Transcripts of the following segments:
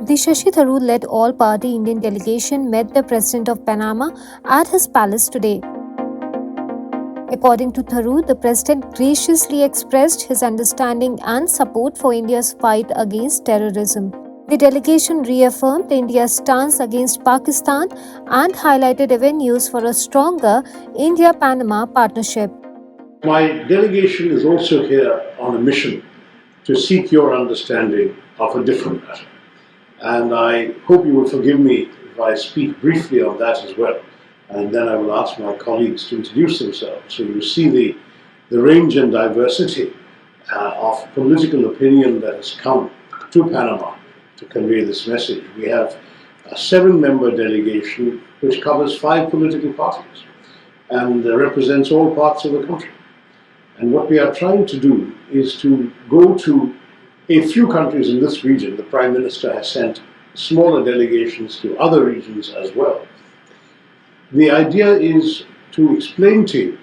The Shashi Tharoor-led all-party Indian delegation met the President of Panama at his palace today. According to Tharoor, the President graciously expressed his understanding and support for India's fight against terrorism. The delegation reaffirmed India's stance against Pakistan and highlighted avenues for a stronger India-Panama partnership. My delegation is also here on a mission to seek your understanding of a different matter. And I hope you will forgive me if I speak briefly on that as well. And then I will ask my colleagues to introduce themselves. So you see the range and diversity of political opinion that has come to Panama to convey this message. We have a 7-member delegation which covers 5 political parties and represents all parts of the country. And what we are trying to do is to go to a few countries in this region. The Prime Minister has sent smaller delegations to other regions as well. The idea is to explain to you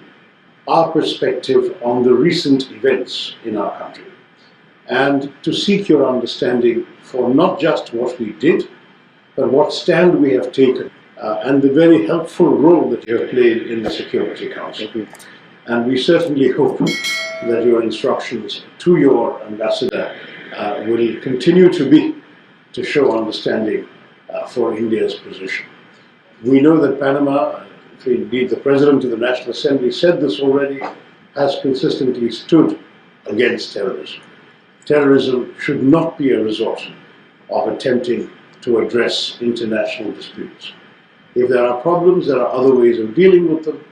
our perspective on the recent events in our country and to seek your understanding for not just what we did, but what stand we have taken and the very helpful role that you have played in the Security Council. And we certainly hope that your instructions to your ambassador will continue to be to show understanding for India's position. We know that Panama, indeed the President of the National Assembly said this already, has consistently stood against terrorism. Terrorism should not be a resort of attempting to address international disputes. If there are problems, there are other ways of dealing with them.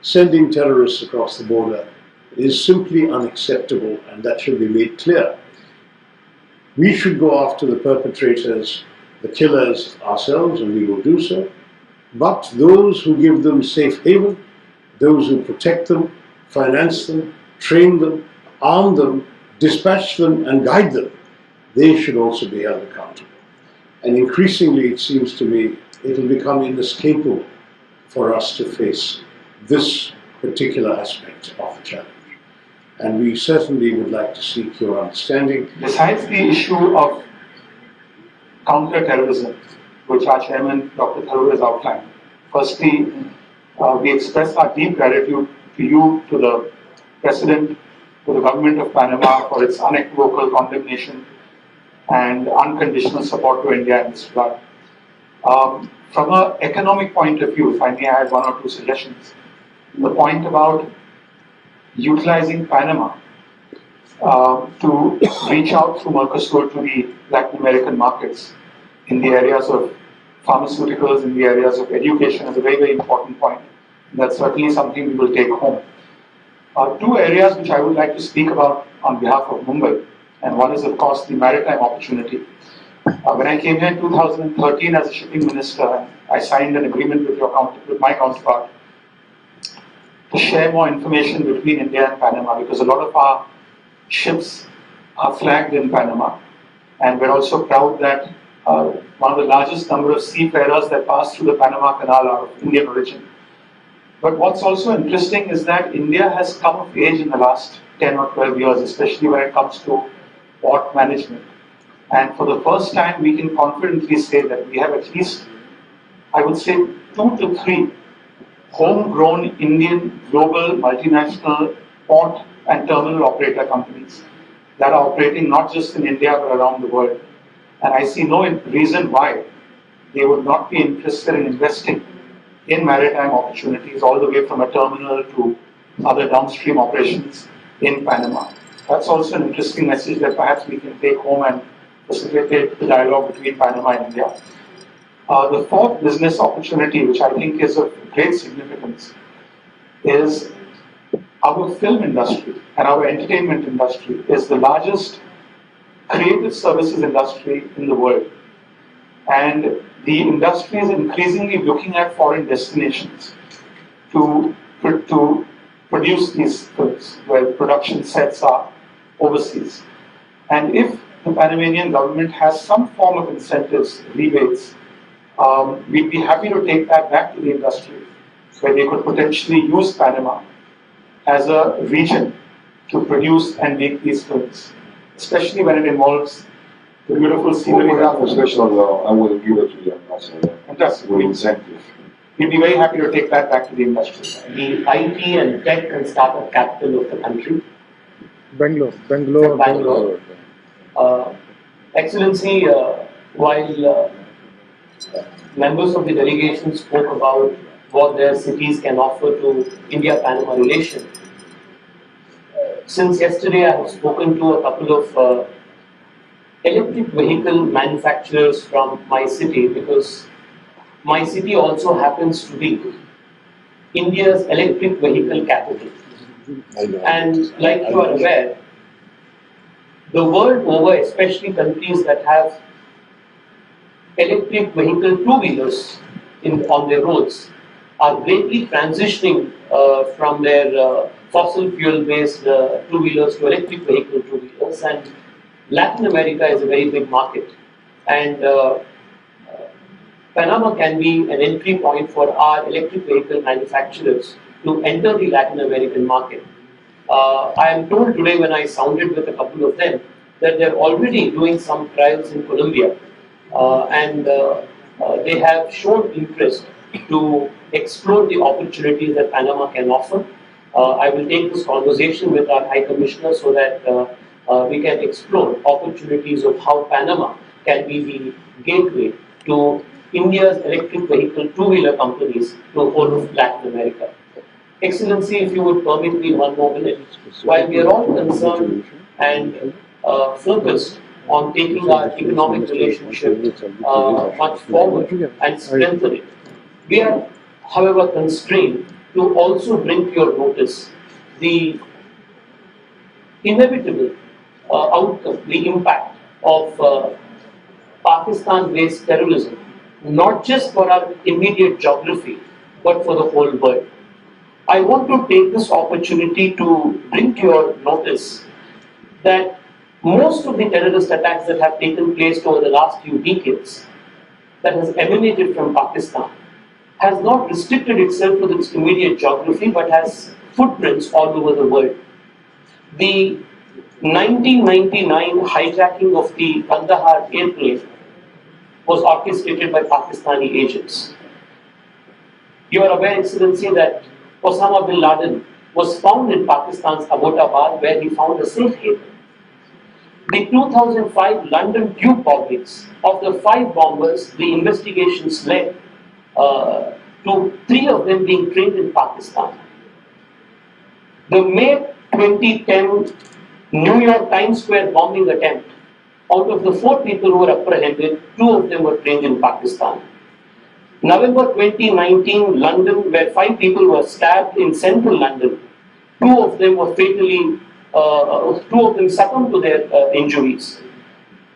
Sending terrorists across the border is simply unacceptable, and that should be made clear. We should go after the perpetrators, the killers ourselves, and we will do so. But those who give them safe haven, those who protect them, finance them, train them, arm them, dispatch them, and guide them, they should also be held accountable. And increasingly, it seems to me, it will become inescapable for us to face this particular aspect of the challenge. And we certainly would like to seek your understanding. Besides the issue of counter-terrorism, which our chairman, Dr. Tharoor, has outlined, firstly, we express our deep gratitude to you, to the President, to the government of Panama for its unequivocal condemnation and unconditional support to India in this regard. From an economic point of view, if I may add 1 or 2 suggestions, the point about utilizing Panama to reach out through Mercosur to the Latin American markets in the areas of pharmaceuticals, in the areas of education is a very, very important point. That's certainly something we will take home. 2 areas which I would like to speak about on behalf of Mumbai, and one is of course the maritime opportunity. When I came here in 2013 as a shipping minister, I signed an agreement with my counterpart to share more information between India and Panama, because a lot of our ships are flagged in Panama, and we're also proud that one of the largest number of seafarers that pass through the Panama Canal are of Indian origin. But what's also interesting is that India has come of age in the last 10 or 12 years, especially when it comes to port management. And for the first time, we can confidently say that we have at least, I would say, 2 to 3 homegrown Indian global multinational port and terminal operator companies that are operating not just in India but around the world. And I see no reason why they would not be interested in investing in maritime opportunities all the way from a terminal to other downstream operations in Panama. That's also an interesting message that perhaps we can take home and facilitate the dialogue between Panama and India. The 4th business opportunity, which I think is of great significance, is our film industry and our entertainment industry is the largest creative services industry in the world. And the industry is increasingly looking at foreign destinations to produce these films, where production sets are overseas. And if the Panamanian government has some form of incentives, rebates, we'd be happy to take that back to the industry, where they could potentially use Panama as a region to produce and make these films, especially when it involves the beautiful scenery. We have a special, I will give it to the ambassador. Fantastic. With incentive. We'd be very happy to take that back to the industry. The IT and tech and startup capital of the country. Bangalore. Bangalore. Excellency, while members of the delegation spoke about what their cities can offer to India-Panama relation, since yesterday I have spoken to a couple of electric vehicle manufacturers from my city, because my city also happens to be India's electric vehicle capital. And like you are aware, the world over, especially countries that have electric vehicle two-wheelers on their roads, are greatly transitioning from their fossil fuel-based two-wheelers to electric vehicle two-wheelers. And Latin America is a very big market. And Panama can be an entry point for our electric vehicle manufacturers to enter the Latin American market. I am told today when I sounded with a couple of them that they're already doing some trials in Colombia, and they have shown interest to explore the opportunities that Panama can offer. I will take this conversation with our High Commissioner so that we can explore opportunities of how Panama can be the gateway to India's electric vehicle two-wheeler companies to the whole of Latin America. Excellency, if you would permit me 1 more minute, while we are all concerned and focused on taking our economic relationship much forward and strengthen it, we are, however, constrained to also bring to your notice the inevitable outcome, the impact of Pakistan-based terrorism, not just for our immediate geography, but for the whole world. I want to take this opportunity to bring to your notice that most of the terrorist attacks that have taken place over the last few decades, that has emanated from Pakistan, has not restricted itself to its immediate geography, but has footprints all over the world. The 1999 hijacking of the Kandahar airplane was orchestrated by Pakistani agents. You are aware, Excellency, that Osama bin Laden was found in Pakistan's Abbottabad, where he found a safe haven. The 2005 London Tube bombings, of the 5 bombers, the investigations led to 3 of them being trained in Pakistan. The May 2010 New York Times Square bombing attempt, out of the 4 people who were apprehended, 2 of them were trained in Pakistan. November 2019, London, where 5 people were stabbed in central London. 2 of them were fatally, 2 of them succumbed to their injuries.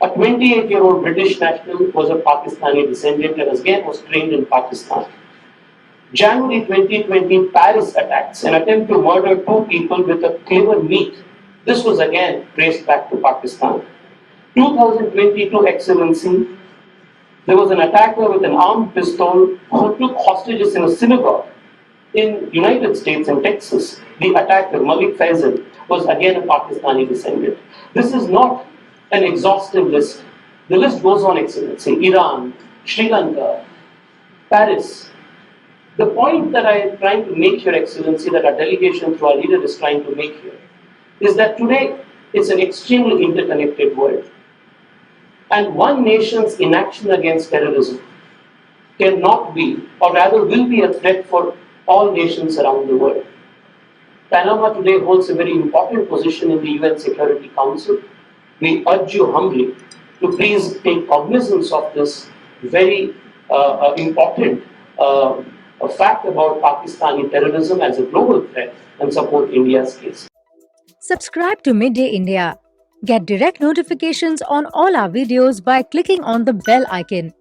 A 28-year-old British national was of Pakistani descent and again was trained in Pakistan. January 2020, Paris attacks, an attempt to murder 2 people with a clever meat. This was again traced back to Pakistan. 2022, Excellency, there was an attacker with an armed pistol who took hostages in a synagogue in United States in Texas. The attacker, Malik Faisal, was again a Pakistani descendant. This is not an exhaustive list. The list goes on, Excellency. Iran, Sri Lanka, Paris. The point that I am trying to make here, Excellency, that our delegation through our leader is trying to make here, is that today it's an extremely interconnected world. And one nation's inaction against terrorism cannot be, or rather will be, a threat for all nations around the world. Panama today holds a very important position in the UN Security Council. We urge you humbly to please take cognizance of this very important fact about Pakistani terrorism as a global threat and support India's case. Subscribe to Midday India. Get direct notifications on all our videos by clicking on the bell icon.